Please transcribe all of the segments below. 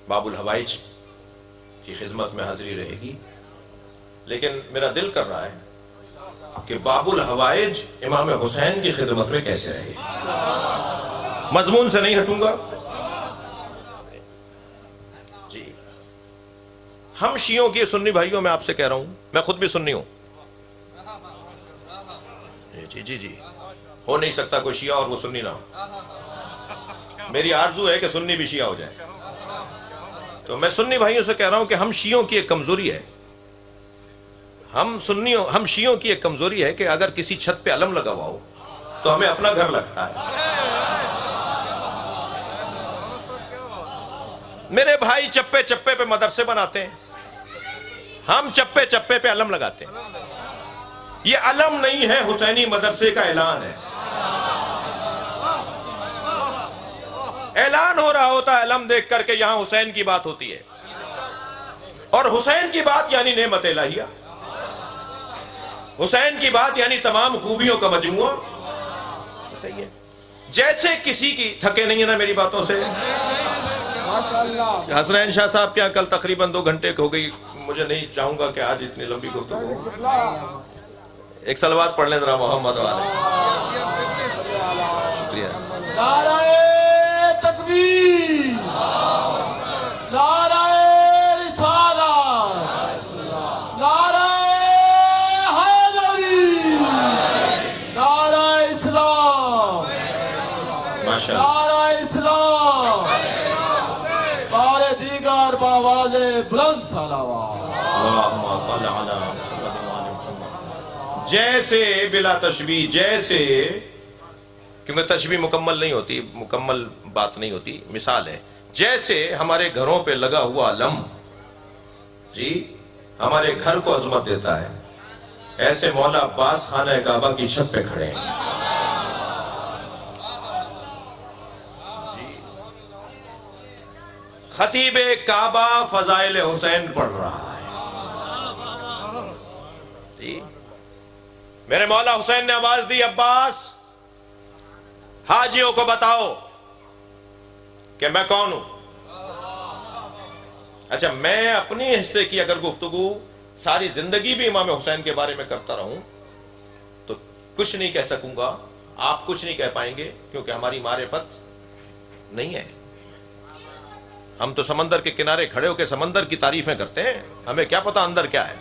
باب الحوائج کی خدمت میں حاضری رہے گی، لیکن میرا دل کر رہا ہے کہ باب الحوائج امام حسین کی خدمت میں کیسے رہے. مضمون سے نہیں ہٹوں گا. جی ہم شیعوں کی سنی بھائیوں میں آپ سے کہہ رہا ہوں، میں خود بھی سنی ہوں. جی جی جی ہو نہیں سکتا کوئی شیعہ اور وہ سنی نہ ہو. میری آرزو ہے کہ سنی بھی شیعہ ہو جائے. تو میں سنی بھائیوں سے کہہ رہا ہوں کہ ہم شیعوں کی ایک کمزوری ہے، ہم شیعوں کی ایک کمزوری ہے کہ اگر کسی چھت پہ علم لگا ہوا ہو تو ہمیں اپنا گھر لگتا ہے. میرے بھائی چپے چپے پہ مدرسے بناتے ہیں، ہم چپے چپے پہ علم لگاتے ہیں. یہ علم نہیں ہے، حسینی مدرسے کا اعلان ہے. اعلان ہو رہا ہوتا ہے علم دیکھ کر کے یہاں حسین کی بات ہوتی ہے، اور حسین کی بات یعنی نعمت الہیہ، حسین کی بات یعنی تمام خوبیوں کا مجموعہ. صحیح ہے. جیسے کسی کی تھکے نہیں ہے نا میری باتوں سے. حسنین شاہ صاحب کیا کل تقریباً 2 گھنٹے ہو گئی، مجھے نہیں چاہوں گا کہ آج اتنی لمبی گفتگو ہو. ایک صلوات پڑھ لیں ذرا محمد والے. شکریہ. نعرہ تکبیر، نعرہ رسالت، نعرہ حیدری، نعرہ اسلام، نعرہ اسلام. بار دیگر باواز بلند صلوات. جیسے بلا تشبیہ، جیسے، کیونکہ تشبیہ مکمل نہیں ہوتی، مکمل بات نہیں ہوتی. مثال ہے جیسے ہمارے گھروں پہ لگا ہوا علم جی ہمارے گھر کو عظمت دیتا ہے، ایسے مولا عباس خانہ کعبہ کی چھت پہ کھڑے ہیں. خطیب کعبہ فضائل حسین پڑھ رہا ہے. جی میرے مولا حسین نے آواز دی، عباس حاجیوں کو بتاؤ کہ میں کون ہوں. اچھا میں اپنی حصے کی اگر گفتگو ساری زندگی بھی امام حسین کے بارے میں کرتا رہوں تو کچھ نہیں کہہ سکوں گا، آپ کچھ نہیں کہہ پائیں گے، کیونکہ ہماری معرفت نہیں ہے. ہم تو سمندر کے کنارے کھڑے ہو کے سمندر کی تعریفیں کرتے ہیں، ہمیں کیا پتا اندر کیا ہے.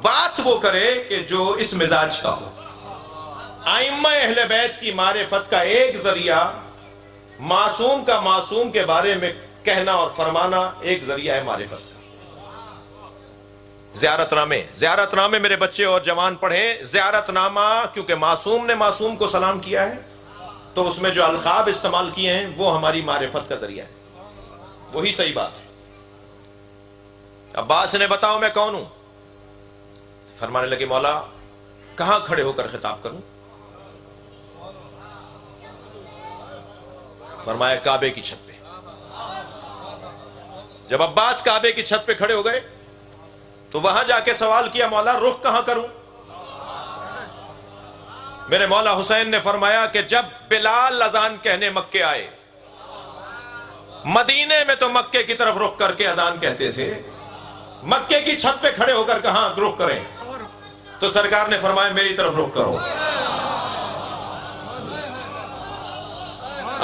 بات وہ کرے کہ جو اس مزاج کا ہو. ائمہ اہل بیت کی معرفت کا ایک ذریعہ معصوم کا معصوم کے بارے میں کہنا اور فرمانا ایک ذریعہ ہے معرفت کا. زیارت نامے میرے بچے اور جوان پڑھیں. زیارت نامہ کیونکہ معصوم نے معصوم کو سلام کیا ہے تو اس میں جو القاب استعمال کیے ہیں وہ ہماری معرفت کا ذریعہ ہے. وہی صحیح بات ہے. عباس نے بتاؤ میں کون ہوں. فرمانے لگے مولا کہاں کھڑے ہو کر خطاب کروں. فرمایا کعبے کی چھت پہ. جب عباس کعبے کی چھت پہ کھڑے ہو گئے تو وہاں جا کے سوال کیا مولا رخ کہاں کروں. میرے مولا حسین نے فرمایا کہ جب بلال اذان کہنے مکے آئے، مدینے میں تو مکے کی طرف رخ کر کے اذان کہتے تھے، مکے کی چھت پہ کھڑے ہو کر کہاں رخ کریں. تو سرکار نے فرمایا میری طرف رخ کرو.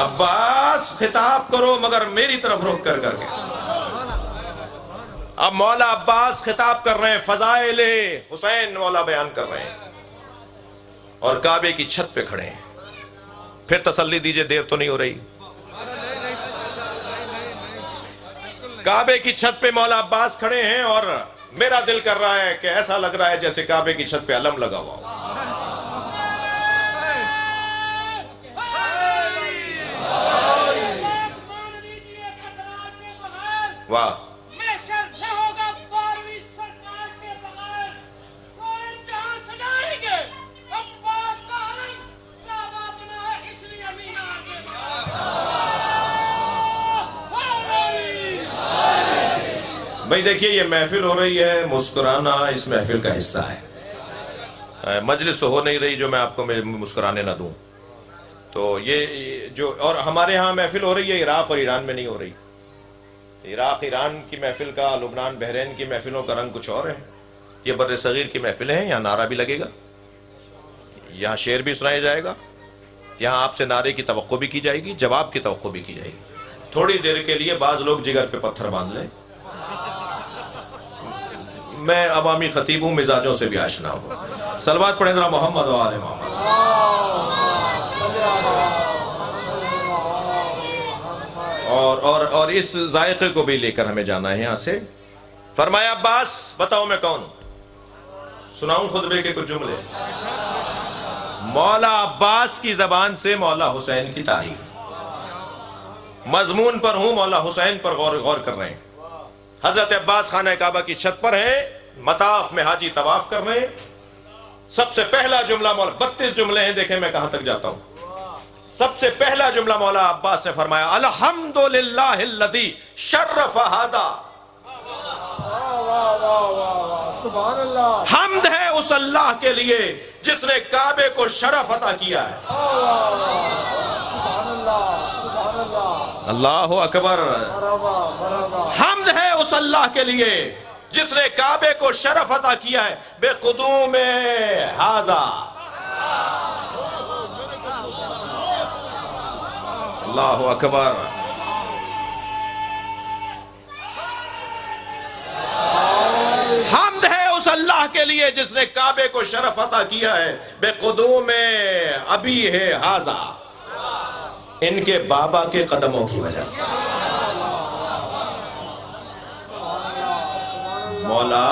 عباس خطاب کرو مگر میری طرف رخ کر کر کے. اب مولا عباس خطاب کر رہے ہیں، فضائل حسین مولا بیان کر رہے ہیں اور کعبے کی چھت پہ کھڑے ہیں. پھر تسلی دیجئے دیر تو نہیں ہو رہی. کعبے کی چھت پہ مولا عباس کھڑے ہیں اور میرا دل کر رہا ہے کہ ایسا لگ رہا ہے جیسے کعبے کی چھت پہ علم لگا ہوا ہو. واہ بھائی دیکھیے یہ محفل ہو رہی ہے، مسکرانا اس محفل کا حصہ ہے. مجلس ہو نہیں رہی جو میں آپ کو مسکرانے نہ دوں. تو یہ جو اور ہمارے ہاں محفل ہو رہی ہے عراق اور ایران میں نہیں ہو رہی. عراق ایران کی محفل کا، لبنان بحرین کی محفلوں کا رنگ کچھ اور ہے. یہ بر صغیر کی محفلیں ہیں، یہاں نعرہ بھی لگے گا، یہاں شعر بھی سنایا جائے گا، یہاں آپ سے نعرے کی توقع بھی کی جائے گی، جواب کی توقع بھی کی جائے گی. تھوڑی دیر کے لیے بعض لوگ جگر پہ پتھر باندھ لیں. میں عوامی خطیب ہوں، مزاجوں سے بھی آشنا ہوں. صلوات پڑھیں ذرا محمد و آل محمد. اور اس ذائقے کو بھی لے کر ہمیں جانا ہے یہاں سے. فرمایا عباس بتاؤ میں کون ہوں؟ سناؤں خطبے کے کچھ جملے. مولا عباس کی زبان سے مولا حسین کی تعریف. مضمون پر ہوں، مولا حسین پر غور کر رہے ہیں. حضرت عباس خانہ کعبہ کی چھت پر ہیں، مطاف میں حاجی طواف کر رہے ہیں. سب سے پہلا جملہ مولا، 32 جملے ہیں، دیکھیں میں کہاں تک جاتا ہوں. سب سے پہلا جملہ مولا عباس نے فرمایا الحمدللہ الذی شرف ھذا. سبحان اللہ. حمد ہے اس اللہ کے لیے جس نے کعبے کو شرف عطا کیا ہے. سبحان اللہ. سبحان اللہ. اللہ اکبر. حمد ہے اس اللہ کے لیے جس نے کعبے کو شرف عطا کیا ہے بے قدوم ھذا. اللہ اکبر. حمد ہے اس اللہ کے لیے جس نے کعبے کو شرف عطا کیا ہے بے قدوم ابی ہے ھذا، ان کے بابا کے قدموں کی وجہ سے. مولا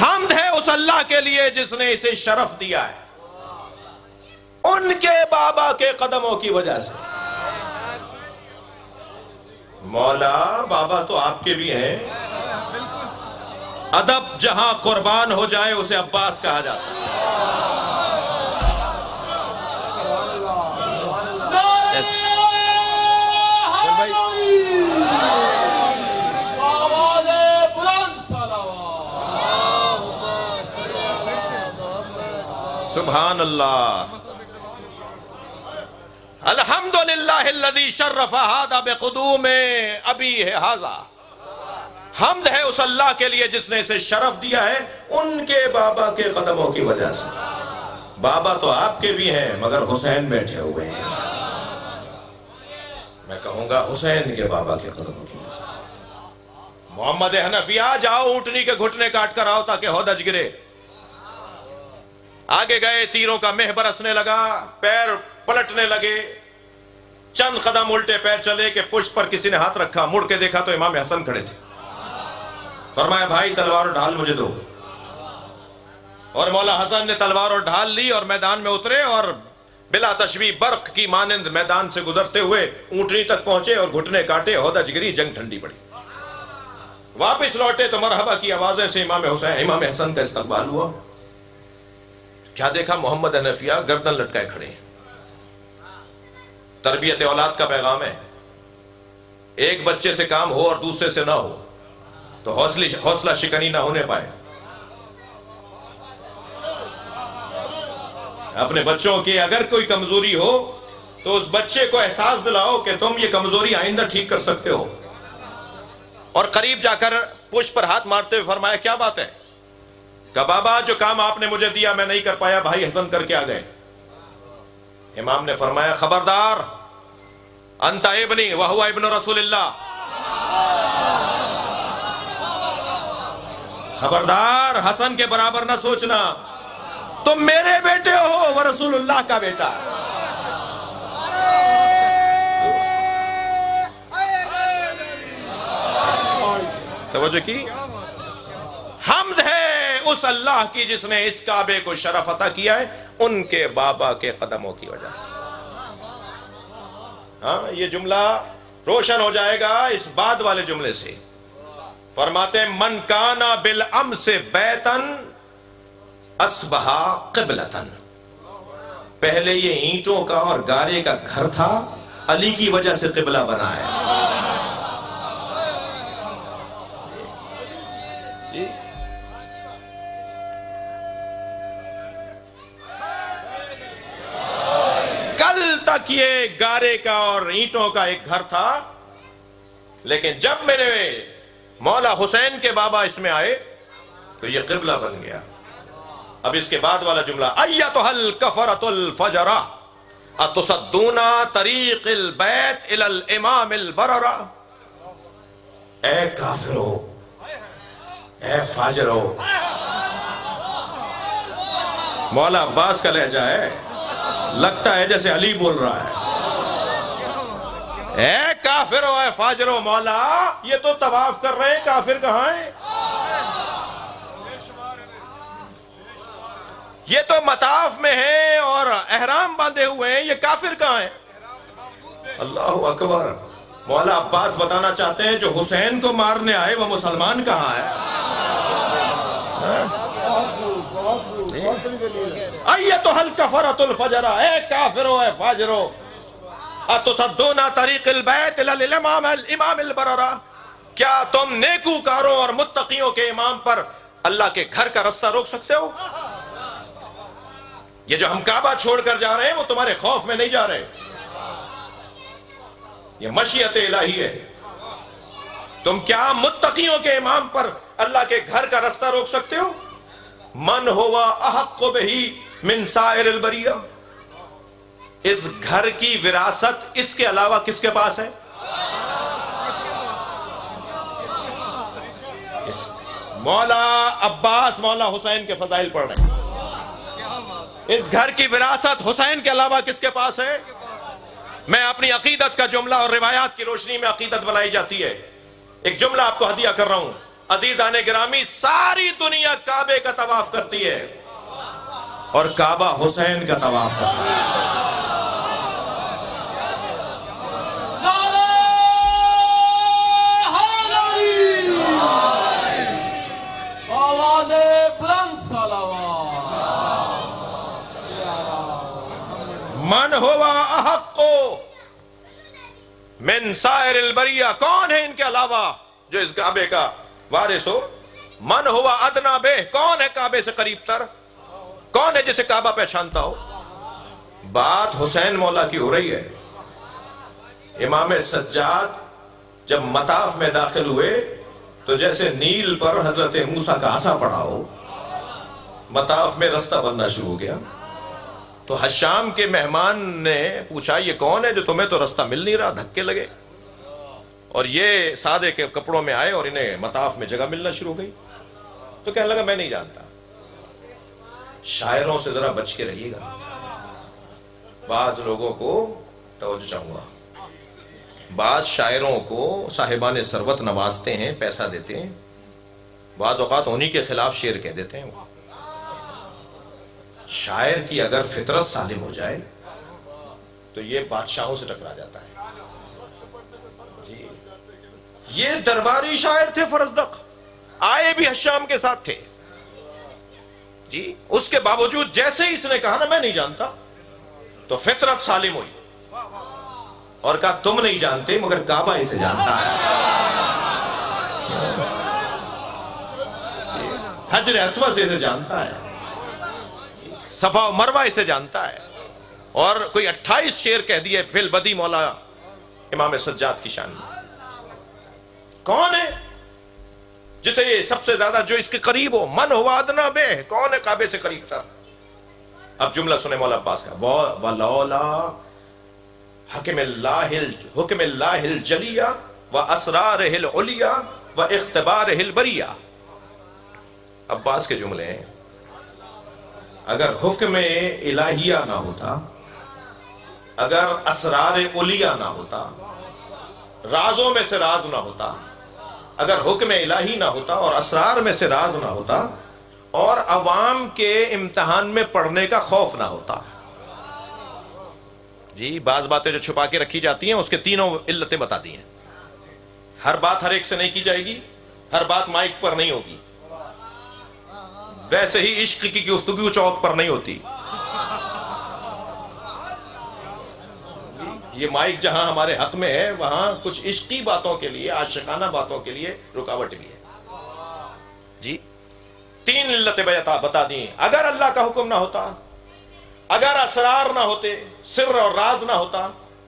حمد ہے اس اللہ کے لیے جس نے اسے شرف دیا ہے ان کے بابا کے قدموں کی وجہ سے. مولا بابا تو آپ کے بھی ہیں. ادب جہاں قربان ہو جائے اسے عباس کہا جاتا ہے. سبحان اللہ. الحمدللہ الذی شرف ھذا بقدوم ابیہ ھذا. حمد ہے اس اللہ کے لیے جس نے اسے شرف دیا ہے ان کے بابا کے قدموں کی وجہ سے. بابا تو آپ کے بھی ہیں مگر حسین بیٹھے ہوئے ہیں. میں کہوں گا حسین کے بابا کے قدموں کی وجہ سے. محمد حنفیہ جاؤ اونٹنی کے گھٹنے کاٹ کر آؤ تاکہ ہودج گرے. آگے گئے، تیروں کا مہ برسنے لگا، پیر پلٹنے لگے. چند قدم الٹے پیر چلے کہ پشت پر کسی نے ہاتھ رکھا. مڑ کے دیکھا تو امام حسن کھڑے تھے. فرمایا بھائی تلوار اور ڈھال مجھے دو. اور مولا حسن نے تلوار اور ڈھال لی اور میدان میں اترے اور بلا تشبیہ برق کی مانند میدان سے گزرتے ہوئے اونٹنی تک پہنچے اور گھٹنے کاٹے. ہودج گری، جنگ ٹھنڈی پڑی. واپس لوٹے تو مرحبا کی آوازیں سے امام حسن کا استقبال ہوا. کیا دیکھا؟ محمد حنفیہ گردن لٹکائے کھڑے ہیں. تربیت اولاد کا پیغام ہے. ایک بچے سے کام ہو اور دوسرے سے نہ ہو تو حوصلہ شکنی نہ ہونے پائے. اپنے بچوں کی اگر کوئی کمزوری ہو تو اس بچے کو احساس دلاؤ کہ تم یہ کمزوری آئندہ ٹھیک کر سکتے ہو. اور قریب جا کر پشت پر ہاتھ مارتے ہوئے فرمایا کیا بات ہے؟ کہ بابا جو کام آپ نے مجھے دیا میں نہیں کر پایا، بھائی حسن کر کے آ گئے. امام نے فرمایا خبردار، انت ابنی وہو ابن رسول اللہ. خبردار، حسن کے برابر نہ سوچنا، تم میرے بیٹے ہو وہ رسول اللہ کا بیٹا. توجہ کی. حمد ہے اس اللہ کی جس نے اس کعبے کو شرف عطا کیا ہے ان کے بابا کے قدموں کی وجہ سے. ہاں یہ جملہ روشن ہو جائے گا اس بعد والے جملے سے. فرماتے ہیں من کانا بالامس بیتن اصبح قبلتن. پہلے یہ اینٹوں کا اور گارے کا گھر تھا، علی کی وجہ سے قبلہ بنا ہے. کل تک یہ گارے کا اور اینٹوں کا ایک گھر تھا، لیکن جب میرے مولا حسین کے بابا اس میں آئے تو یہ قبلہ بن گیا۔ اب اس کے بعد والا جملہ، ایتھا الکفرۃ الفجرہ اتصدون طریق البیت الی الامام البررہ، اے کافرو، اے فاجرو۔ مولا عباس کا لہجہ ہے، لگتا ہے جیسے علی بول رہا ہے۔ اے کافرو، اے فاجرو، مولا یہ تو طواف کر رہے ہیں، کافر کہاں ہیں؟ یہ تو مطاف میں ہیں اور احرام باندھے ہوئے ہیں، یہ کافر کہاں ہیں؟ اللہ اکبر۔ مولا عباس بتانا چاہتے ہیں جو حسین کو مارنے آئے وہ مسلمان کہاں ہے؟ ایتھا الکفرۃ الفجرہ، اے کافرو، اے فاجرو، اتصدون طریق البیت الی الامام البررہ، کیا تم نیکوکاروں اور متقیوں کے امام پر اللہ کے گھر کا رستہ روک سکتے ہو؟ یہ جو ہم کعبہ چھوڑ کر جا رہے ہیں وہ تمہارے خوف میں نہیں جا رہے، یہ مشیت الہی ہے۔ تم کیا متقیوں کے امام پر اللہ کے گھر کا رستہ روک سکتے ہو؟ من ہوا احق بہی من سائر البریہ، اس گھر کی وراثت اس کے علاوہ کس کے پاس ہے؟ مولا عباس مولا حسین کے فضائل پڑھ رہے ہیں۔ اس گھر کی وراثت حسین کے علاوہ کس کے پاس ہے؟ میں اپنی عقیدت کا جملہ اور روایات کی روشنی میں عقیدت بنائی جاتی ہے۔ ایک جملہ آپ کو ہدیہ کر رہا ہوں، عزیزان گرامی، ساری دنیا کعبے کا طواف کرتی ہے اور کعبہ حسین کا طواف کرتا ہے۔ من ہوا احق من سائر البریہ، کون ہے ان کے علاوہ جو اس کعبے کا وارث ہو؟ من ہوا ادنا بہ، کون ہے کعبے سے قریب تر؟ کون ہے جسے کعبہ پہچانتا ہو؟ بات حسین مولا کی ہو رہی ہے۔ امام سجاد جب مطاف میں داخل ہوئے تو جیسے نیل پر حضرت موسیٰ کا عصا پڑا ہو، مطاف میں رستہ بننا شروع ہو گیا۔ تو حشام کے مہمان نے پوچھا یہ کون ہے جو تمہیں تو رستہ مل نہیں رہا، دھکے لگے، اور یہ سادے کے کپڑوں میں آئے اور انہیں مطاف میں جگہ ملنا شروع ہو گئی۔ تو کہنے لگا میں نہیں جانتا۔ شاعروں سے ذرا بچ کے رہیے گا، بعض لوگوں کو توجہ چاہوں گا، بعض شاعروں کو صاحبان ثروت نوازتے ہیں، پیسہ دیتے ہیں، بعض اوقات انہی کے خلاف شعر کہہ دیتے ہیں۔ شاعر کی اگر فطرت سالم ہو جائے تو یہ بادشاہوں سے ٹکرا جاتا ہے۔ جی یہ درباری شاعر تھے فرزدق، آئے بھی حشام کے ساتھ تھے جی، اس کے باوجود جیسے ہی اس نے کہا نا میں نہیں جانتا تو فطرت سالم ہوئی اور کہا تم نہیں جانتے مگر کعبہ اسے جانتا ہے، حجر اسود اسے جانتا ہے، صفا و مروہ اسے جانتا ہے، اور کوئی 28 شعر کہہ دیے فی البدی مولا امام سجاد کی شان میں۔ کون ہے جسے یہ سب سے زیادہ جو اس کے قریب ہو؟ من ہوا ادنا بہ، کون ہے کعبے سے قریب تر؟ اب جملہ سنے مولا عباس کا، وَلَوْلَا حکم اللہ الجلیہ وَأَسْرَارِهِ الْعُلِيَّ وَإِخْتِبَارِهِ الْبَرِيَّ۔ عباس کے جملے ہیں، اگر حکم الہیہ نہ ہوتا، اگر اسرار علیہ نہ ہوتا، رازوں میں سے راز نہ ہوتا، اگر حکم الہی نہ ہوتا اور اسرار میں سے راز نہ ہوتا اور عوام کے امتحان میں پڑھنے کا خوف نہ ہوتا۔ جی بعض باتیں جو چھپا کے رکھی جاتی ہیں اس کے تینوں علتیں بتا دی ہیں۔ ہر بات ہر ایک سے نہیں کی جائے گی، ہر بات مائک پر نہیں ہوگی، ویسے ہی عشق کی گفتگو چوک پر نہیں ہوتی۔ یہ مائک جہاں ہمارے حق میں ہے وہاں کچھ عشقی باتوں کے لیے، عاشقانہ باتوں کے لیے رکاوٹ بھی ہے جی۔ تین علتیں بتا دی، اگر اللہ کا حکم نہ ہوتا، اگر اسرار نہ ہوتے، سر اور راز نہ ہوتا،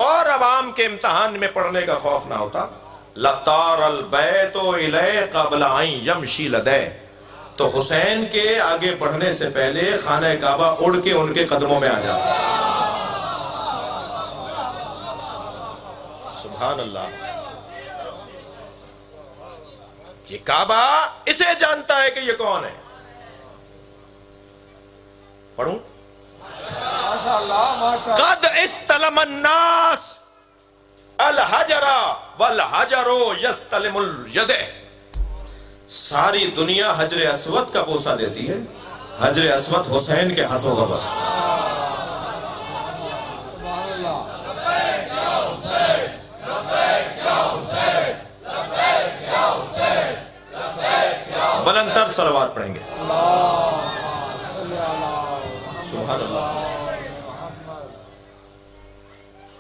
اور عوام کے امتحان میں پڑھنے کا خوف نہ ہوتا، لطار البیت الیہ قبل ان یمشی لدیہ، تو حسین کے آگے بڑھنے سے پہلے خانہ کعبہ اڑ کے ان کے قدموں میں آ جاتا۔ سبحان اللہ۔ یہ کعبہ اسے جانتا ہے کہ یہ کون ہے۔ پڑھوں؟ ماشاء اللہ ماشاء اللہ۔ قد استلم الناس الحجر والحجر یستلم الید، ساری دنیا حجر اسود کا بوسہ دیتی ہے، حجر اسود حسین کے ہاتھوں کا بوسہ۔ سبحان اللہ۔ بلند تر صلوات پڑھیں گے۔ اللہم صلی علی سبحان اللہ۔ محمد۔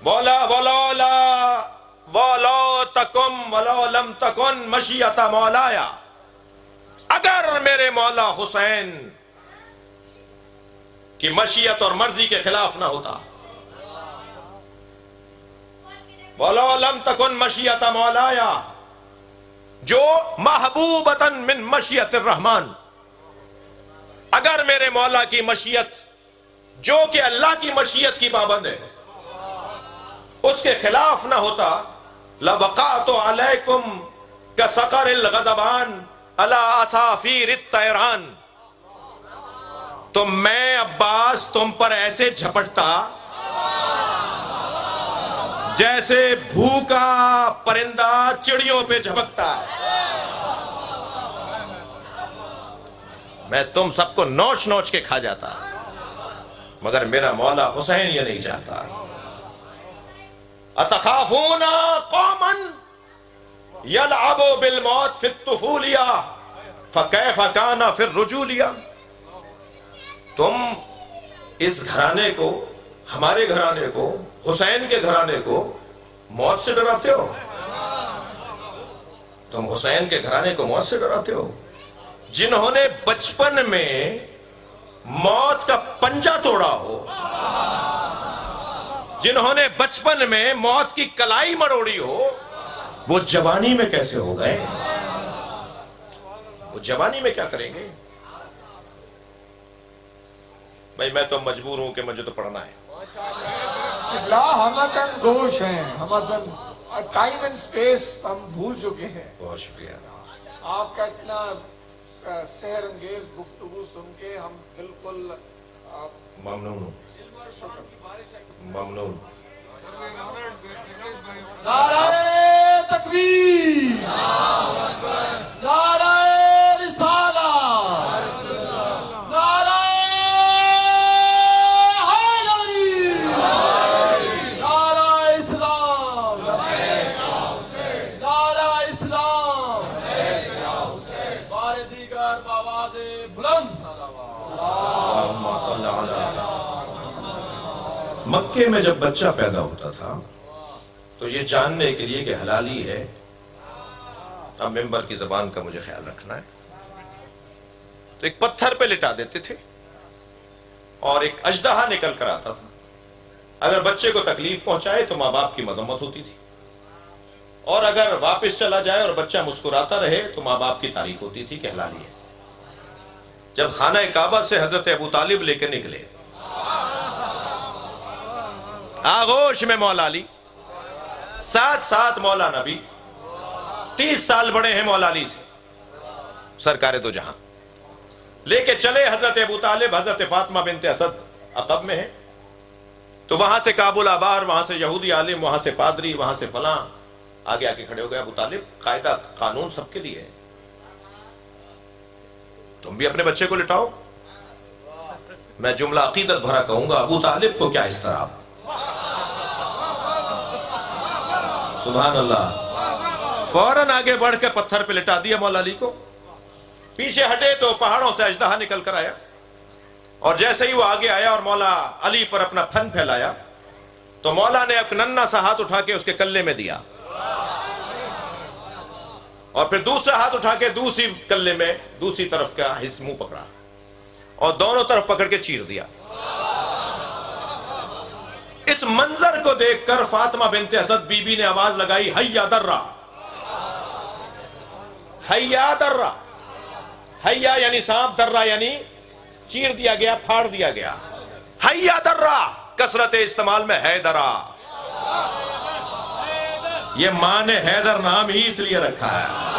مولا ولولا ولو تکم ولو لم تکن مشیت مولایا، اگر میرے مولا حسین کی مشیت اور مرضی کے خلاف نہ ہوتا، ولو لم تکن مشیت مولایا، جو محبوبتاً من مشیت الرحمن، اگر میرے مولا کی مشیت جو کہ اللہ کی مشیت کی پابند ہے اس کے خلاف نہ ہوتا، لبقات علیکم کسقر الغضبان علی اصافیر الطیران، تو میں عباس تم پر ایسے جھپٹتا جیسے بھوکا پرندہ چڑیوں پہ جھپکتا ہے، میں تم سب کو نوچ نوچ کے کھا جاتا، مگر میرا مولا حسین یہ نہیں چاہتا۔ اتخافون قوما یلعب بالموت فی الطفولیہ فکیف کان فی الرجولیہ، تم اس گھرانے کو، ہمارے گھرانے کو، حسین کے گھرانے کو موت سے ڈراتے ہو؟ تم حسین کے گھرانے کو موت سے ڈراتے ہو؟ جنہوں نے بچپن میں موت کا پنجہ توڑا ہو، جنہوں نے بچپن میں موت کی کلائی مروڑی ہو، وہ جوانی میں کیسے ہو گئے؟ وہ جوانی میں کیا کریں گے؟ بھائی میں تو مجبور ہوں کہ مجھے تو پڑھنا ہے۔ لا ہمدن گوش ہیں، ہمدن ٹائم اینڈ سپیس ہم بھول چکے ہیں۔ بہت شکریہ۔ آپ کا اتنا سحر انگیز گفتگو سن کے ہم بالکل ممنون ہوں، ممنون۔ نعرہ تکبیر، نعرہ رسالت، نعرہ حیدری، نعرہ اسلام، نعرہ اسلام، بار دیگر بآواز بلند مکے میں جب بچہ پیدا ہوتا تھا تو یہ جاننے کے لیے کہ حلالی ہے، اب ممبر کی زبان کا مجھے خیال رکھنا ہے، تو ایک پتھر پہ لٹا دیتے تھے اور ایک اژدہا نکل کر آتا تھا، اگر بچے کو تکلیف پہنچائے تو ماں باپ کی مذمت ہوتی تھی، اور اگر واپس چلا جائے اور بچہ مسکراتا رہے تو ماں باپ کی تعریف ہوتی تھی کہ حلالی ہے۔ جب خانہ کعبہ سے حضرت ابو طالب لے کے نکلے، آغوش میں مولا علی، ساتھ ساتھ مولا نبی، 30 سال بڑے ہیں مولا علی سے، سرکار دو جہاں، لے کے چلے حضرت ابو طالب، حضرت فاطمہ بنت اسد عقب میں ہے، تو وہاں سے کابل آبار، وہاں سے یہودی عالم، وہاں سے پادری، وہاں سے فلاں، آگے آگے کھڑے ہو گئے۔ ابو طالب، قاعدہ قانون سب کے لیے ہے، تم بھی اپنے بچے کو لٹاؤ۔ میں جملہ عقیدت بھرا کہوں گا، ابو طالب کو کیا اضطراب، سبحان اللہ، فوراً آگے بڑھ کے پتھر پہ لٹا دیا مولا علی کو، پیچھے ہٹے تو پہاڑوں سے اژدہا نکل کر آیا، اور جیسے ہی وہ آگے آیا اور مولا علی پر اپنا پھن پھیلایا تو مولا نے ایک ننھا سا ہاتھ اٹھا کے اس کے کلے میں دیا، اور پھر دوسرا ہاتھ اٹھا کے دوسری کلے میں دوسری طرف کا منہ پکڑا اور دونوں طرف پکڑ کے چیر دیا۔ اس منظر کو دیکھ کر فاطمہ بنت اسد بی بی نے آواز لگائی حیا درہ، حیا درہ، حیا یعنی سانپ، درہ یعنی چیر دیا گیا، پھاڑ دیا گیا، حیا درہ کثرت استعمال میں حیدرہ، یہ ماں نے حیدر نام ہی اس لیے رکھا ہے۔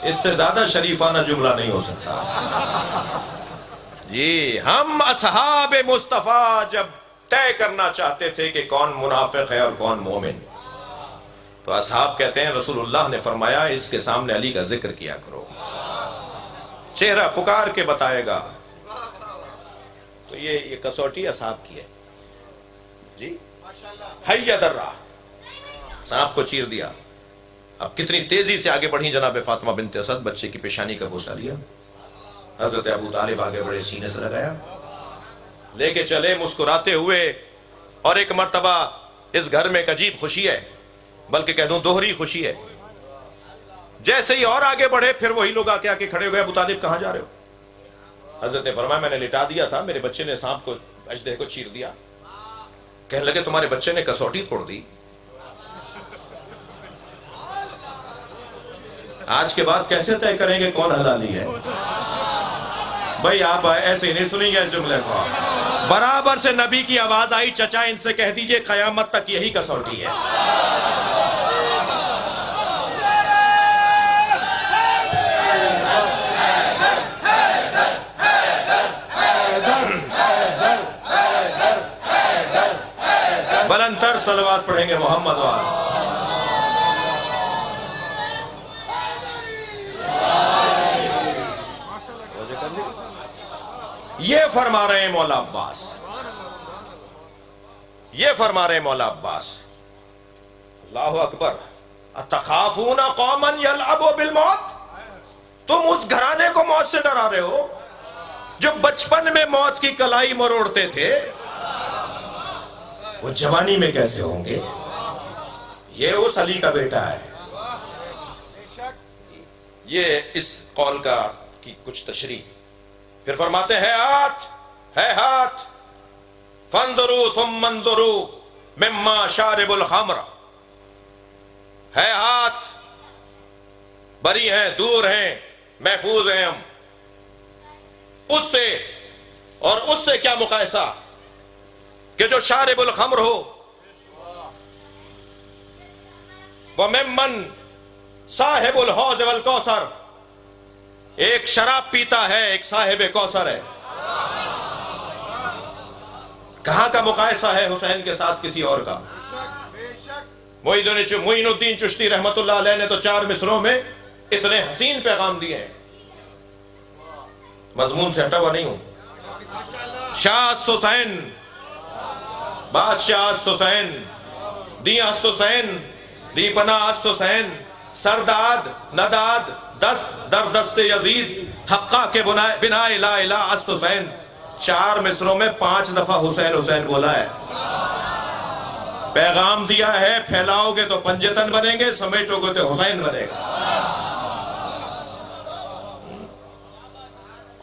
اس سے زیادہ شریفانہ جملہ نہیں ہو سکتا۔ جی ہم اصحاب مصطفیٰ جب طے کرنا چاہتے تھے کہ کون منافق ہے اور کون مومن، تو اصحاب کہتے ہیں رسول اللہ نے فرمایا اس کے سامنے علی کا ذکر کیا کرو، چہرہ پکار کے بتائے گا۔ تو یہ کسوٹی اصحاب کی ہے جی۔ حیا درہ، سانپ کو چیر دیا۔ اب کتنی تیزی سے آگے بڑھی جناب فاطمہ بنت اسد، بچے کی پیشانی کا بوسہ لیا، حضرت ابو طالب آگے بڑے، سینے سے لگایا، لے کے چلے مسکراتے ہوئے۔ اور ایک مرتبہ اس گھر میں ایک عجیب خوشی ہے، بلکہ کہہ دوں دوہری خوشی ہے۔ جیسے ہی اور آگے بڑھے پھر وہی لوگ آ کے کھڑے ہوئے، ابو طالب کہاں جا رہے ہو؟ حضرت نے فرمایا میں نے لٹا دیا تھا، میرے بچے نے سانپ کو، اژدہے کو چیر دیا۔ کہنے لگے تمہارے بچے نے کسوٹی توڑ دی۔ آج کے بعد کیسے طے کریں گے کون حلالی ہے؟ بھائی آپ ایسے ہی نہیں سنیں گے اس جملے کو۔ برابر سے نبی کی آواز آئی، چچا ان سے کہہ دیجئے قیامت تک یہی کسوٹی ہے۔ بلندتر صلوات پڑھیں گے محمد وال۔ یہ فرما رہے ہیں مولا عباس، یہ فرما رہے ہیں مولا عباس، اللہ اکبر، اتخافون قوما یلعبوا بالموت، تم اس گھرانے کو موت سے ڈرا رہے ہو جو بچپن میں موت کی کلائی مروڑتے تھے، وہ جوانی میں کیسے ہوں گے؟ یہ اس علی کا بیٹا ہے۔ یہ اس قول کا کی کچھ تشریح۔ پھر فرماتے ہیں ہے ہاتھ فانظروا ثم انظروا مما شارب الخمر، ہے ہاتھ، بری ہیں، دور ہیں، محفوظ ہیں ہم اس سے، اور اس سے کیا مقایسہ کہ جو شارب الخمر ہو، وممن صاحب الحوض والکوثر، ایک شراب پیتا ہے، ایک صاحب کوثر ہے۔ کہاں کا مقایسہ ہے حسین کے ساتھ کسی اور کا؟ معین الدین چشتی رحمت اللہ علیہ نے تو 4 مصروں میں اتنے حسین پیغام دیے ہیں، مضمون سے ہٹا ہوا نہیں ہوں۔ شاہ حسین، بادشاہ حسین، دی حسین، دی پناہ حسین، سرداد نداد دست در دست یزید، حقہ کے بنا لا الہ حسین۔ 4 مصروں میں 5 دفعہ حسین حسین بولا ہے، پیغام دیا ہے، پھیلاؤ گے تو پنجتن بنیں گے، سمیٹو گے تو حسین بنے گا۔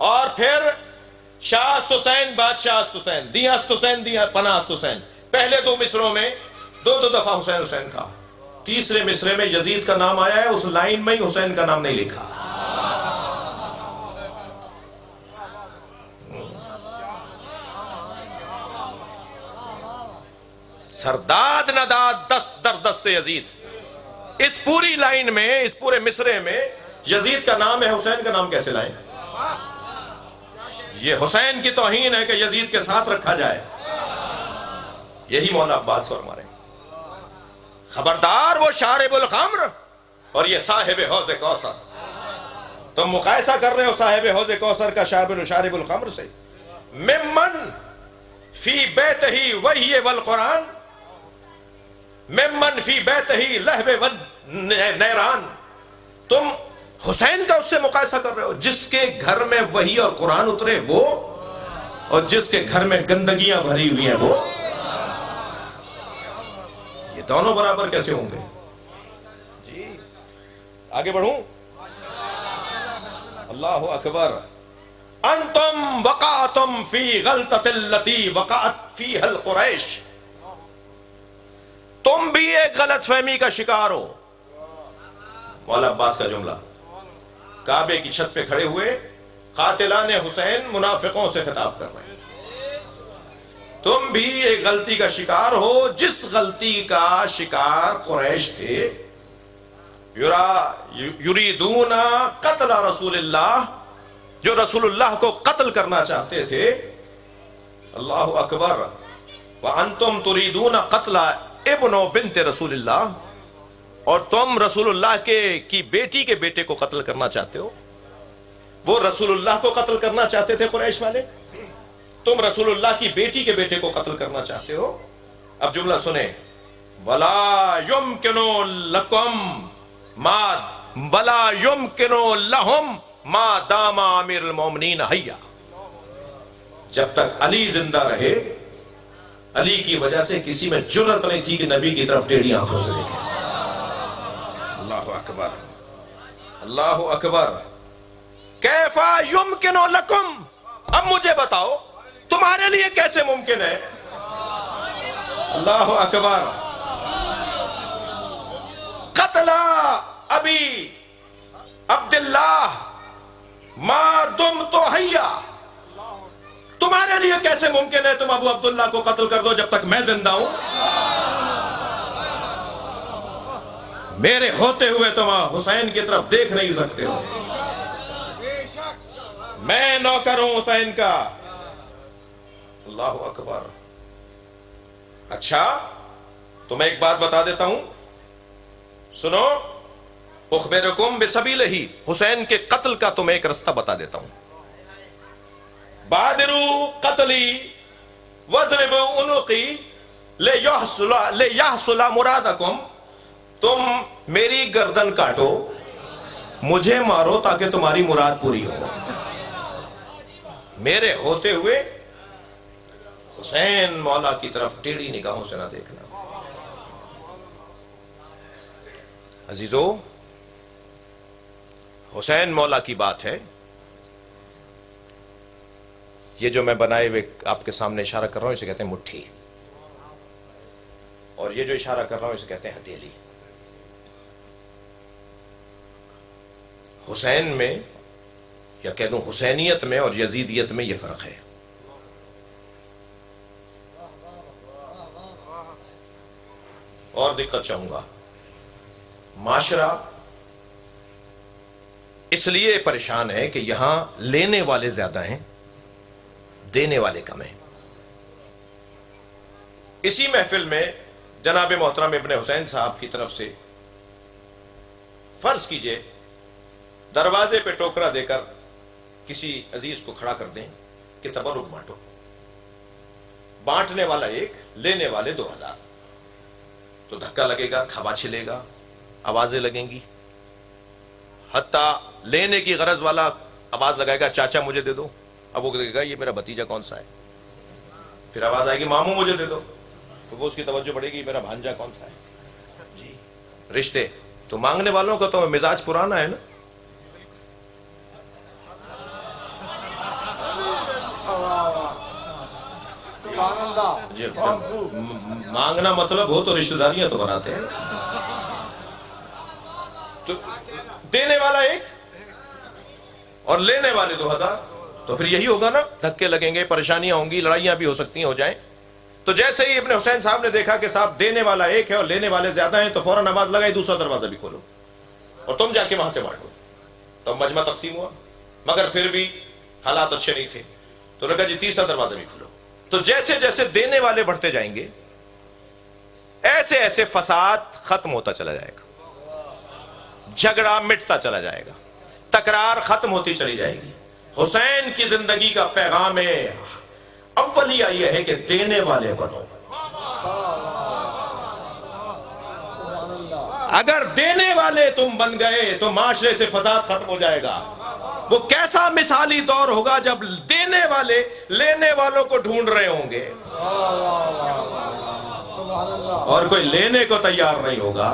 اور پھر شاہ حسین، بادشاہ حسین، دی حسین، دی پناہ حسین۔ پہلے 2 مصروں میں 2 دفعہ حسین حسین کہا، تیسرے مصرے میں یزید کا نام آیا ہے، اس لائن میں ہی حسین کا نام نہیں لکھا۔ سرداد نداد دست در دست یزید، اس پوری لائن میں، اس پورے مصرے میں یزید کا نام ہے، حسین کا نام کیسے لائیں؟ یہ حسین کی توہین ہے کہ یزید کے ساتھ رکھا جائے۔ یہی مولا عباس فرما رہے ہیں، خبردار وہ شارب الخمر اور یہ صاحب حوض کوثر۔ تم مقایسہ کر رہے ہو صاحب حوض کوثر کا شارب الخمر سے۔ ممن فی بیتہ وحی والقرآن، ممن فی بیتہی لہو و نیران، تم حسین کا اس سے مقایسہ کر رہے ہو جس کے گھر میں وحی اور قرآن اترے وہ، اور جس کے گھر میں گندگیاں بھری ہوئی ہیں وہ، یہ دونوں برابر کیسے ہوں گے؟ جی آگے بڑھوں؟ اللہ اکبر. انتم وقعتم فی غلطۃ التی وقعت فیہا القریش، تم بھی ایک غلط فہمی کا شکار ہو. مولا عباس کا جملہ، کعبے کی چھت پہ کھڑے ہوئے قاتلان حسین منافقوں سے خطاب کر رہے ہیں. تم بھی ایک غلطی کا شکار ہو جس غلطی کا شکار قریش تھے. یریدون قتل رسول اللہ، جو رسول اللہ کو قتل کرنا چاہتے تھے. اللہ اکبر. وانتم تریدون قتل ابن بنت رسول اللہ، اور تم رسول اللہ کی بیٹی کے بیٹے کو قتل کرنا چاہتے ہو. وہ رسول اللہ کو قتل کرنا چاہتے تھے قریش والے، تم رسول اللہ کی بیٹی کے بیٹے کو قتل کرنا چاہتے ہو. اب جملہ سنیں، ولا یمکن لکم ما ولا یمکن لہم ما دام امیر المومنین حیا. جب تک علی زندہ رہے، علی کی وجہ سے کسی میں جرأت نہیں تھی کہ نبی کی طرف ٹیڑھی آنکھوں سے دیکھے. اللہ اکبر، اللہ اکبر. کیفا یمکن لکم، اب مجھے بتاؤ تمہارے لیے کیسے ممکن ہے. اللہ اکبر. قتل ابی عبداللہ ما دمت حیا، تمہارے لیے کیسے ممکن ہے تم ابو عبداللہ کو قتل کر دو جب تک میں زندہ ہوں. میرے ہوتے ہوئے تم حسین کی طرف دیکھ نہیں سکتے ہو. میں نوکر ہوں حسین کا. اللہ اکبر. اچھا تمہیں ایک بات بتا دیتا ہوں، سنو. اخبرکم بسبیلہ، حسین کے قتل کا تمہیں ایک رستہ بتا دیتا ہوں. بادروا قتلی واضربوا عنقی لیحصل مرادکم، تم میری گردن کاٹو، مجھے مارو تاکہ تمہاری مراد پوری ہو. میرے ہوتے ہوئے حسین مولا کی طرف ٹیڑھی نگاہوں سے نہ دیکھنا. عزیزو، حسین مولا کی بات ہے. یہ جو میں بنائے ہوئے آپ کے سامنے اشارہ کر رہا ہوں اسے کہتے ہیں مٹھی، اور یہ جو اشارہ کر رہا ہوں اسے کہتے ہیں ہتھیلی. حسین میں یا کہہ دوں حسینیت میں اور یزیدیت میں یہ فرق ہے. اور دقت چاہوں گا، معاشرہ اس لیے پریشان ہے کہ یہاں لینے والے زیادہ ہیں، دینے والے کم ہیں. اسی محفل میں جناب محترم ابن حسین صاحب کی طرف سے فرض کیجئے دروازے پہ ٹوکرا دے کر کسی عزیز کو کھڑا کر دیں کہ تبرک بانٹو. بانٹنے والا ایک، لینے والے 2000. تو دھکا لگے گا، کھوا چھلے گا، آوازیں لگیں گی. حتیٰ لینے کی غرض والا آواز لگائے گا چاچا مجھے دے دو، اب وہ کہے گا یہ میرا بھتیجا کون سا ہے. پھر آواز آئے گی ماموں مجھے دے دو، تو وہ اس کی توجہ بڑھے گی میرا بھانجا کون سا ہے. جی رشتے تو مانگنے والوں کا تو مزاج پرانا ہے نا. جی مانگنا مطلب ہو تو رشتہ داریاں تو بناتے ہیں. تو دینے والا ایک اور لینے والے 2000، تو پھر یہی ہوگا نا، دھکے لگیں گے، پریشانیاں ہوں گی، لڑائیاں بھی ہو سکتی ہیں، ہو جائیں. تو جیسے ہی ابن حسین صاحب نے دیکھا کہ صاحب دینے والا ایک ہے اور لینے والے زیادہ ہیں، تو فوراً آواز لگائی دوسرا دروازہ بھی کھولو اور تم جا کے وہاں سے بانٹو. تو مجمع تقسیم ہوا، مگر پھر بھی حالات اچھے نہیں تھے. تو لگا جی تیسرا دروازہ بھی کھولو. تو جیسے جیسے دینے والے بڑھتے جائیں گے ایسے ایسے فساد ختم ہوتا چلا جائے گا، جھگڑا مٹتا چلا جائے گا، تکرار ختم ہوتی چلی جائے گی. حسین کی زندگی کا پیغام اولیہ یہ ہے کہ دینے والے بنو. اگر دینے والے تم بن گئے تو معاشرے سے فساد ختم ہو جائے گا. وہ کیسا مثالی دور ہوگا جب دینے والے لینے والوں کو ڈھونڈ رہے ہوں گے اور کوئی لینے کو تیار نہیں ہوگا.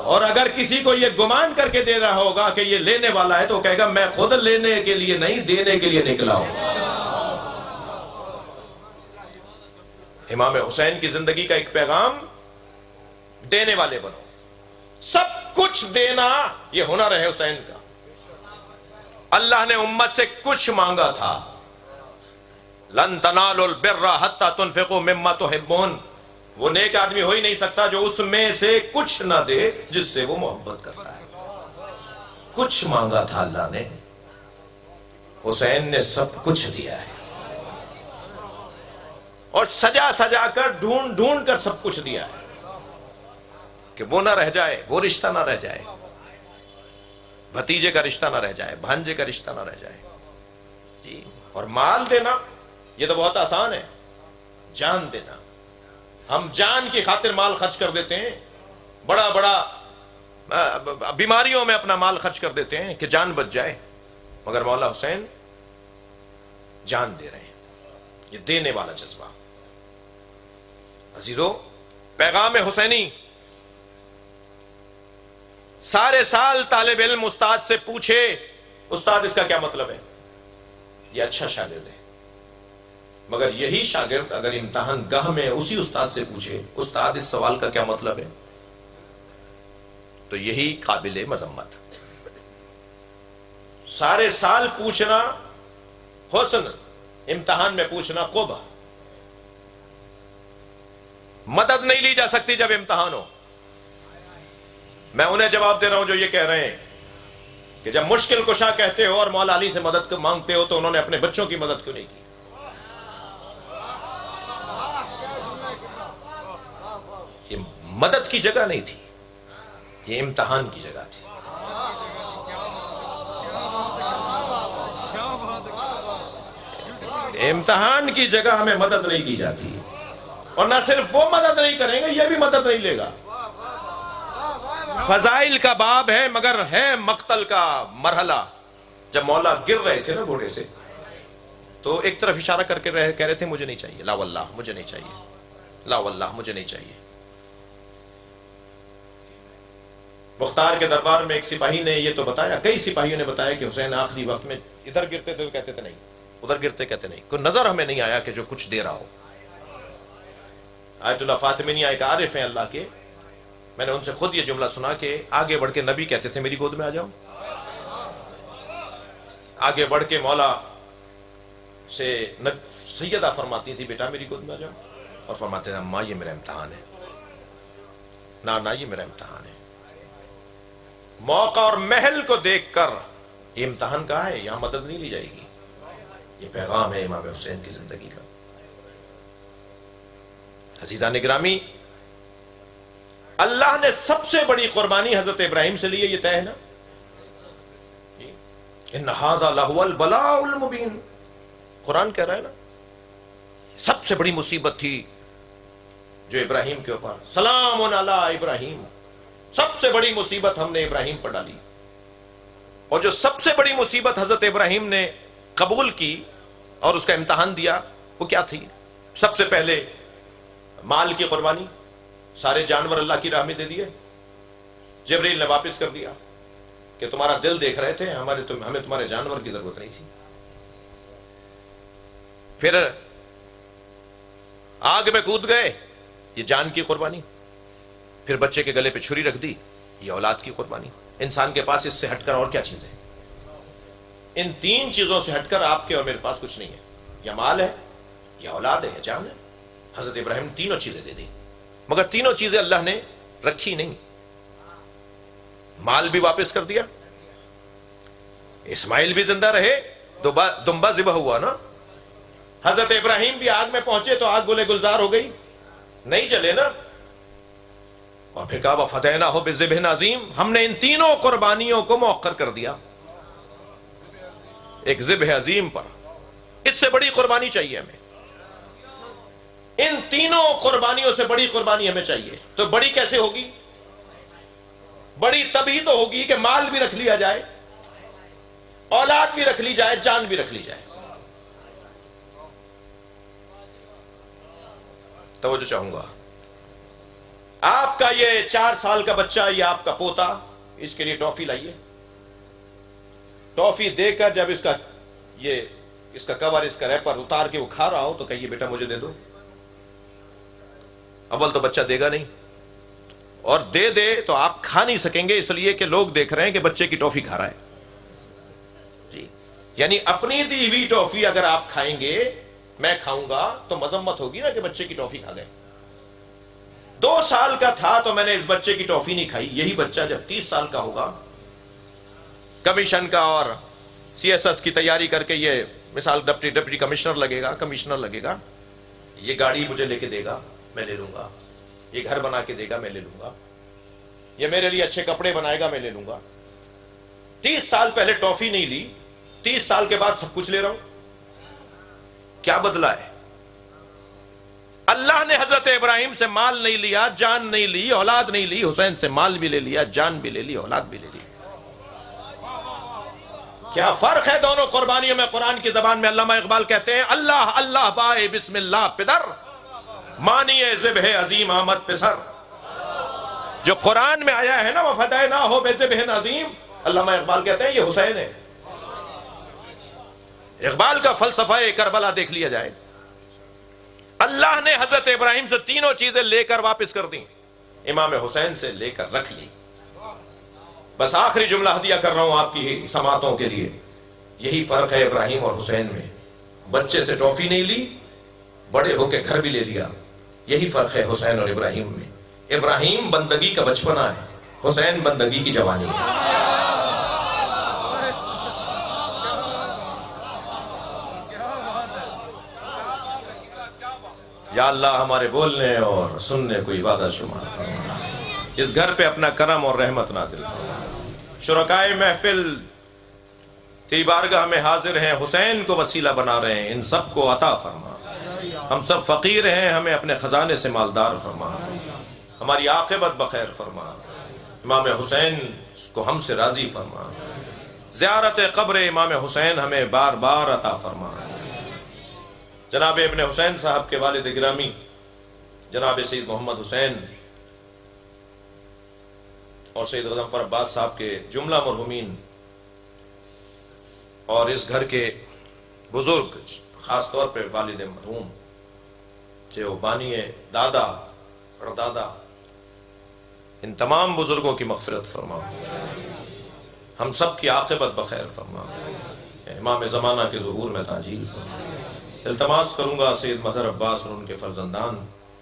اور اگر کسی کو یہ گمان کر کے دے رہا ہوگا کہ یہ لینے والا ہے تو کہے گا میں خود لینے کے لیے نہیں دینے کے لیے نکلا ہوں. امام حسین کی زندگی کا ایک پیغام دینے والے بنو. سب کچھ دینا یہ ہنر ہے حسین کا. اللہ نے امت سے کچھ مانگا تھا. لن تنالوا البر حتى تنفقوا مما تحبون. وہ نیک آدمی ہو ہی نہیں سکتا جو اس میں سے کچھ نہ دے جس سے وہ محبت کرتا ہے. کچھ مانگا تھا اللہ نے, حسین نے سب کچھ دیا ہے. اور سجا سجا کر ڈھونڈ ڈھونڈ کر سب کچھ دیا ہے کہ وہ نہ رہ جائے, وہ رشتہ نہ رہ جائے, بھتیجے کا رشتہ نہ رہ جائے, بھانجے کا رشتہ نہ رہ جائے. جی. اور مال دینا یہ تو بہت آسان ہے. جان دینا, ہم جان کی خاطر مال خرچ کر دیتے ہیں, بڑا بڑا بیماریوں میں اپنا مال خرچ کر دیتے ہیں کہ جان بچ جائے. مگر مولا حسین جان دے رہے ہیں. یہ دینے والا جذبہ. عزیزو, پیغام حسینی. سارے سال طالب علم استاد سے پوچھے استاد اس کا کیا مطلب ہے, یہ اچھا شاگرد ہے. مگر یہی شاگرد اگر امتحان گاہ میں اسی استاد سے پوچھے استاد اس سوال کا کیا مطلب ہے, تو یہی قابل مذمت. سارے سال پوچھنا حسن, امتحان میں پوچھنا قبح. مدد نہیں لی جا سکتی جب امتحان ہو. میں انہیں جواب دے رہا ہوں جو یہ کہہ رہے ہیں کہ جب مشکل کشا کہتے ہو اور مولا علی سے مدد مانگتے ہو تو انہوں نے اپنے بچوں کی مدد کیوں نہیں کی. یہ مدد کی جگہ نہیں تھی, یہ امتحان کی جگہ تھی. امتحان کی جگہ ہمیں مدد نہیں کی جاتی. اور نہ صرف وہ مدد نہیں کریں گے, یہ بھی مدد نہیں لے گا. فضائل کا باب ہے مگر ہے مقتل کا مرحلہ. جب مولا گر رہے تھے نا گھوڑے سے تو ایک طرف اشارہ کر کے کہہ رہے تھے مجھے نہیں چاہیے, لا واللہ مجھے نہیں چاہیے, لا واللہ مجھے نہیں چاہیے. مختار کے دربار میں ایک سپاہی نے یہ تو بتایا, کئی سپاہیوں نے بتایا کہ حسین آخری وقت میں ادھر گرتے تھے تو کہتے تھے نہیں, ادھر گرتے کہتے نہیں. کوئی نظر ہمیں نہیں آیا کہ جو کچھ دے رہا ہو. آیت اللہ فاطمی ایک عارف ہیں اللہ کے, میں نے ان سے خود یہ جملہ سنا کہ آگے بڑھ کے نبی کہتے تھے میری گود میں آ جاؤ. آگے بڑھ کے مولا سے سیدہ فرماتی تھی بیٹا میری گود میں آ جاؤ, اور فرماتے تھے اماں یہ میرا امتحان ہے, نانا یہ میرا امتحان ہے. موقع اور محل کو دیکھ کر یہ امتحان کہا ہے, یہاں مدد نہیں لی جائے گی. یہ پیغام ہے امام حسین کی زندگی کا. عزیزان گرامی, اللہ نے سب سے بڑی قربانی حضرت ابراہیم سے لی ہے, یہ طے ہے نا. ان ھذا لھو البلاء المبین, قرآن کہہ رہا ہے نا. سب سے بڑی مصیبت تھی جو ابراہیم کے اوپر, سلام علی ابراہیم, سب سے بڑی مصیبت ہم نے ابراہیم پر ڈالی. اور جو سب سے بڑی مصیبت حضرت ابراہیم نے قبول کی اور اس کا امتحان دیا وہ کیا تھی؟ سب سے پہلے مال کی قربانی. سارے جانور اللہ کی راہ میں دے دیے. جبریل نے واپس کر دیا کہ تمہارا دل دیکھ رہے تھے, ہمیں تمہارے جانور کی ضرورت نہیں تھی. پھر آگ میں کود گئے, یہ جان کی قربانی. پھر بچے کے گلے پہ چھری رکھ دی, یہ اولاد کی قربانی. انسان کے پاس اس سے ہٹ کر اور کیا چیز ہے؟ ان تین چیزوں سے ہٹ کر آپ کے اور میرے پاس کچھ نہیں ہے. یا مال ہے, یا اولاد ہے, یا جان ہے. حضرت ابراہیم نے تینوں چیزیں دے دی, مگر تینوں چیزیں اللہ نے رکھی نہیں. مال بھی واپس کر دیا, اسماعیل بھی زندہ رہے, دمبا ذبح ہوا نا. حضرت ابراہیم بھی آگ میں پہنچے تو آگ گلے گلزار ہو گئی, نہیں جلے نا. اور پھر کہا وَفَدَيْنَاهُ بِذِبْحٍ عَظِيمٍ, ہم نے ان تینوں قربانیوں کو مؤخر کر دیا ایک ذبح عظیم پر. اس سے بڑی قربانی چاہیے ہمیں, ان تینوں قربانیوں سے بڑی قربانی ہمیں چاہیے. تو بڑی کیسے ہوگی؟ بڑی تبھی تو ہوگی کہ مال بھی رکھ لیا جائے، اولاد بھی رکھ لی جائے، جان بھی رکھ لی جائے۔ توجہ چاہوں گا، آپ کا یہ 4 سال کا بچہ، یہ آپ کا پوتا، اس کے لیے ٹافی لائیے۔ ٹافی دے کر جب اس کا کور، اس کا ریپر اتار کے وہ کھا رہا ہو تو کہیے بیٹا مجھے دے دو۔ اول تو بچہ دے گا نہیں، اور دے دے تو آپ کھا نہیں سکیں گے، اس لیے کہ لوگ دیکھ رہے ہیں کہ بچے کی ٹافی کھا رہا ہے جی۔ یعنی اپنی دی ہوئی ٹافی اگر آپ کھائیں گے، میں کھاؤں گا تو مذمت ہوگی نا کہ بچے کی ٹافی کھا گئے۔ 2 سال کا تھا تو میں نے اس بچے کی ٹافی نہیں کھائی، یہی بچہ جب 30 سال کا ہوگا، کمیشن کا اور CSS کی تیاری کر کے، یہ مثال ڈپٹی کمشنر لگے گا، یہ گاڑی مجھے لے کے دے گا، میں لے لوں گا، یہ گھر بنا کے دے گا، میں لے لوں گا، یہ میرے لیے اچھے کپڑے بنائے گا، میں لے لوں گا۔ 30 سال پہلے ٹافی نہیں لی، 30 سال کے بعد سب کچھ لے رہا ہوں، کیا بدلا ہے؟ اللہ نے حضرت ابراہیم سے مال نہیں لیا، جان نہیں لی، اولاد نہیں لی، حسین سے مال بھی لے لیا، جان بھی لے لی، اولاد بھی لے لی۔ کیا فرق ہے دونوں قربانیوں میں؟ قرآن کی زبان میں علامہ اقبال کہتے ہیں، اللہ اللہ بائے بسم اللہ پدر، مانیے ذبح عظیم آمد پسر۔ جو قرآن میں آیا ہے نا، وَفَدَيْنَاهُ بِذِبْحٍ عَظِيمٍ، علامہ اقبال کہتے ہیں یہ حسین ہے۔ اقبال کا فلسفہ کربلا دیکھ لیا جائے، اللہ نے حضرت ابراہیم سے تینوں چیزیں لے کر واپس کر دیں، امام حسین سے لے کر رکھ لی۔ بس آخری جملہ ہدیہ کر رہا ہوں آپ کی سماعتوں کے لیے، یہی فرق ہے ابراہیم اور حسین میں۔ بچے سے ٹافی نہیں لی، بڑے ہو کے گھر بھی لے لیا، یہی فرق ہے حسین اور ابراہیم میں۔ ابراہیم بندگی کا بچپنا ہے، حسین بندگی کی جوانی ہے۔ یا اللہ ہمارے بولنے اور سننے کو عبادت شمار فرما، اس گھر پہ اپنا کرم اور رحمت نازل فرما۔ شرکائے محفل تیری بارگاہ میں حاضر ہیں، حسین کو وسیلہ بنا رہے ہیں، ان سب کو عطا فرما۔ ہم سب فقیر ہیں، ہمیں اپنے خزانے سے مالدار فرما، ہماری عاقبت بخیر فرما، امام حسین کو ہم سے راضی فرما، زیارت قبر امام حسین ہمیں بار بار عطا فرما۔ جناب ابن حسین صاحب کے والد گرامی جناب سید محمد حسین اور سید غضنفر عباس صاحب کے جملہ مرحومین اور اس گھر کے بزرگ، خاص طور پہ والد مرحوم جو بانی دادا اور دادا، ان تمام بزرگوں کی مغفرت فرما، ہم سب کی عاقبت بخیر فرما، امام زمانہ کے ظہور میں تعجیل فرما۔ التماس کروں گا سید مظہر عباس اور ان کے فرزندان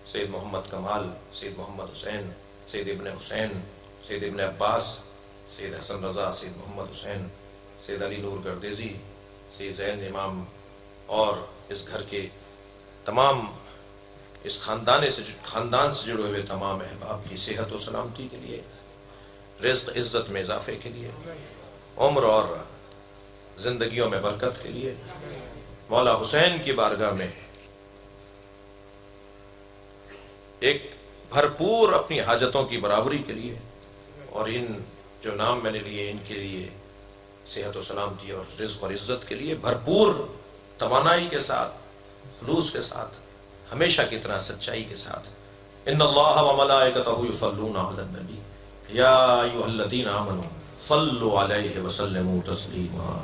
سید محمد کمال، سید محمد حسین، سید ابن حسین، سید ابن عباس، سید حسن رضا، سید محمد حسین، سید علی نور گردیزی، سید زین امام اور اس گھر کے تمام اس خاندان سے جڑے ہوئے تمام احباب کی صحت و سلامتی کے لیے، رزق عزت میں اضافے کے لیے، عمر اور زندگیوں میں برکت کے لیے، مولا حسین کی بارگاہ میں ایک بھرپور اپنی حاجتوں کی برابری کے لیے، اور ان جو نام میں نے لیے ان کے لیے صحت و سلامتی اور رزق اور عزت کے لیے بھرپور توانائی کے ساتھ، خلوص کے ساتھ، ہمیشہ کی طرح سچائی کے ساتھ، ان اللہ وملائکتہ یصلون علی النبی یا ایھا الذین آمنوا صلوا علیہ وسلموا تسلیما۔